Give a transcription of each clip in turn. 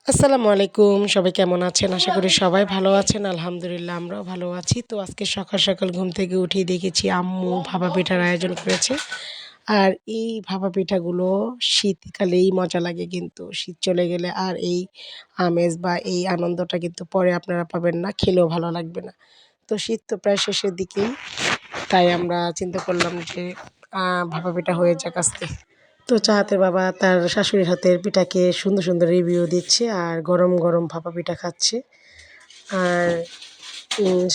আসসালামু আলাইকুম। সবাই কেমন আছেন? আশা করি সবাই ভালো আছেন। আলহামদুলিল্লাহ আমরাও ভালো আছি। তো আজকে সকাল, সকাল ঘুম থেকে উঠেই দেখেছি আম্মু ভাপা পিঠার আয়োজন করেছে। আর এই ভাপা পিঠাগুলো শীতকালেই মজা লাগে কিন্তু। শীত চলে গেলে আর এই আমেজ বা এই আনন্দটা কিন্তু পরে আপনারা পাবেন না, খেলেও ভালো লাগবে না। তো শীত তো প্রায় শেষের দিকেই। তাই আমরা চিন্তা করলাম যে ভাপা পিঠা হয়ে যাক আজকে। তো চাহাতের বাবা তার শাশুড়ির হাতের পিঠা খেয়ে সুন্দর, সুন্দর রিভিউ দিচ্ছে আর গরম, গরম ভাপা পিঠা খাচ্ছে। আর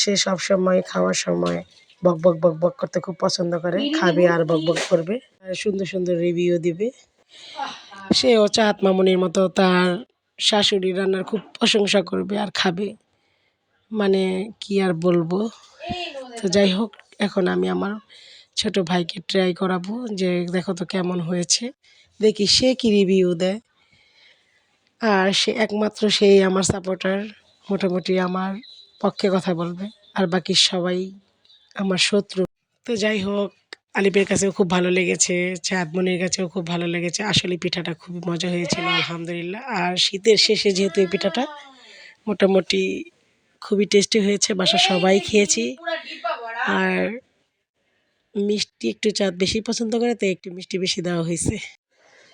সে সবসময় খাওয়ার সময় বক, বক, বক, বক করতে খুব পছন্দ করে। খাবে আর বক, বক করবে। আর সুন্দর, সুন্দর রিভিউ দিবে। সেও চাহাত মামুনির মতো তার শাশুড়ির রান্নার খুব প্রশংসা করবে আর খাবে। মানে কি আর বলবো? তো যাই হোক, এখন আমি আমার ছোট ভাইকে ট্রাই করাবো যে দেখো তো কেমন হয়েছে। দেখি সে কি রিভিউ দেয়। আর সে একমাত্র সেই আমার সাপোর্টার। মোটামুটি আমার পক্ষে কথা বলবে। আর বাকি সবাই আমার শত্রু। তো যাই হোক, আলিপের কাছেও খুব ভালো লেগেছে, চাঁদমণির কাছেও খুব ভালো লেগেছে। আসলে পিঠাটা খুবই মজা হয়েছিল আলহামদুলিল্লাহ। আর শীতের শেষে যেহেতু এই পিঠাটা মোটামুটি খুবই টেস্টি হয়েছে, বাসার সবাই খেয়েছি। আর মিষ্টি একটু চাঁদ বেশি পছন্দ করে, তাই একটু মিষ্টি বেশি দেওয়া হয়েছে।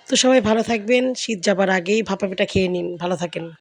তো সবাই ভালো থাকবেন। শীত যাবার আগেই ভাপা পিঠা খেয়ে নিন। ভালো থাকেন।